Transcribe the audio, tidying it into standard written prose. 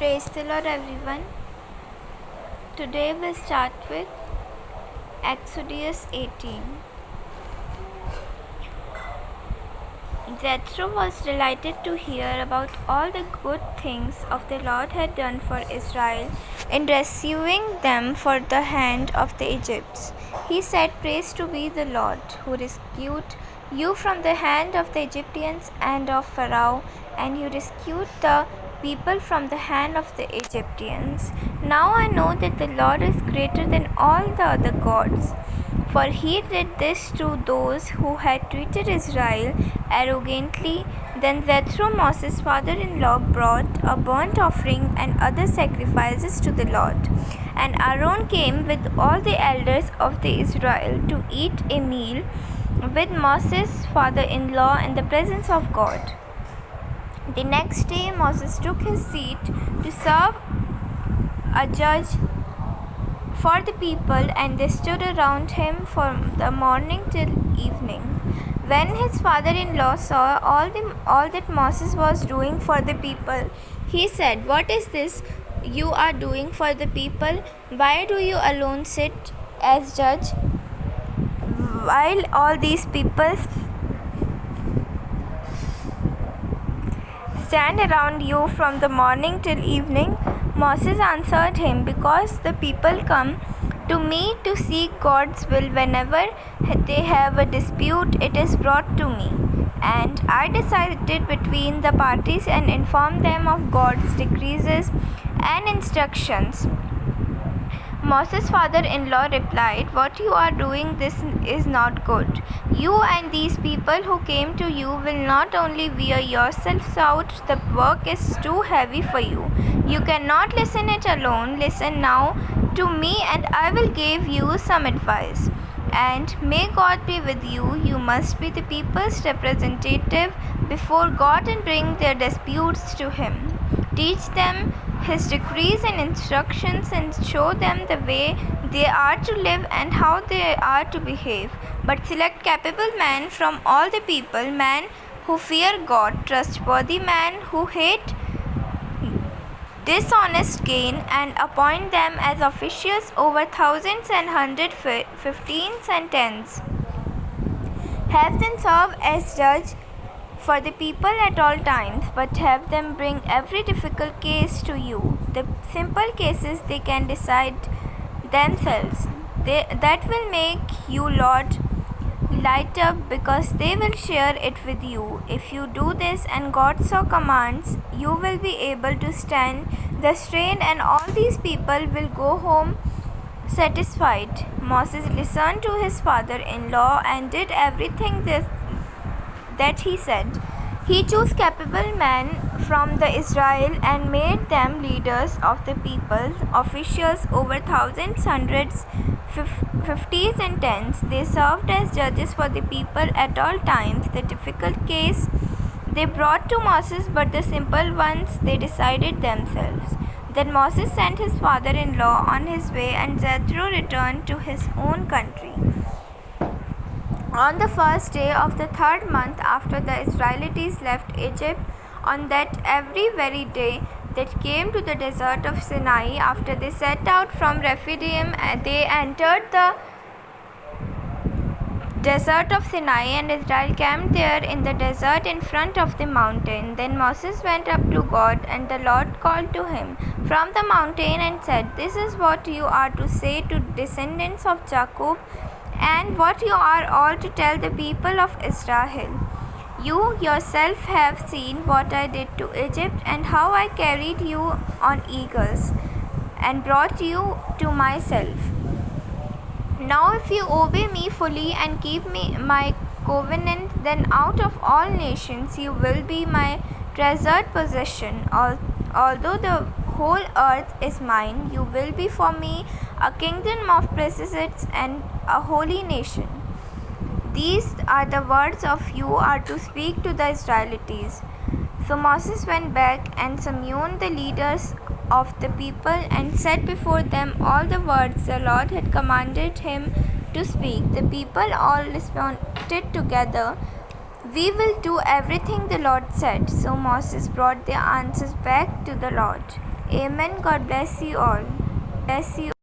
Praise the Lord, everyone. Today we'll start with Exodus 18. Jethro was delighted to hear about all the good things of the Lord had done for Israel in rescuing them from the hand of the Egyptians. He said, "Praise to be the Lord, who rescued you from the hand of the Egyptians and of Pharaoh, and you rescued the people from the hand of the Egyptians. Now I know that the Lord is greater than all the other gods, for he did this to those who had treated Israel arrogantly." Then Jethro, Moses' father-in-law, brought a burnt offering and other sacrifices to the Lord. And Aaron came with all the elders of the Israel to eat a meal with Moses' father-in-law in the presence of God. The next day Moses took his seat to serve a judge for the people, and they stood around him from the morning till evening. When his father-in-law saw all that Moses was doing for the people, he said, "What is this you are doing for the people? Why do you alone sit as judge, while all these people stand around you from the morning till evening?" Moses answered him, "Because the people come to me to seek God's will. Whenever they have a dispute, it is brought to me, and I decided between the parties and inform them of God's decrees and instructions." Moses' father-in-law replied, "What you are doing, this is not good. You and these people who came to you will not only wear yourselves out, the work is too heavy for you. You cannot listen it alone. Listen now to me, and I will give you some advice. And may God be with you. You must be the people's representative before God and bring their disputes to Him. Teach them His decrees and instructions, and show them the way they are to live and how they are to behave. But select capable men from all the people, men who fear God, trustworthy men who hate dishonest gain, and appoint them as officials over thousands and hundreds, fifteens and tens. Have them serve as judge for the people at all times, but have them bring every difficult case to you. The simple cases they can decide themselves. That will make you, Lord, lighter, because they will share it with you. If you do this, and God so commands, you will be able to stand the strain, and all these people will go home satisfied." Moses listened to his father-in-law and did everything that he said. He chose capable men from the Israel and made them leaders of the people, officials over thousands, hundreds, fifties and tens. They served as judges for the people at all times. The difficult case they brought to Moses, but the simple ones they decided themselves. Then Moses sent his father-in-law on his way, and Jethro returned to his own country. On the first day of the third month after the Israelites left Egypt, on that very day that came to the desert of Sinai, after they set out from Rephidim, they entered the desert of Sinai, and Israel camped there in the desert in front of the mountain. Then Moses went up to God, and the Lord called to him from the mountain and said, "This is what you are to say to descendants of Jacob, and what you are all to tell the people of Israel. You yourself have seen what I did to Egypt, and how I carried you on eagles and brought you to myself. Now if you obey me fully and keep my covenant, then out of all nations you will be my treasured possession. Although the whole earth is mine, you will be for me a kingdom of priests and a holy nation." These are the words of you are to speak to the Israelites. So Moses went back and summoned the leaders of the people and said before them all the words the Lord had commanded him to speak. The people all responded together, "We will do everything the Lord said." So Moses brought their answers back to the Lord. Amen. God bless you all. Bless you.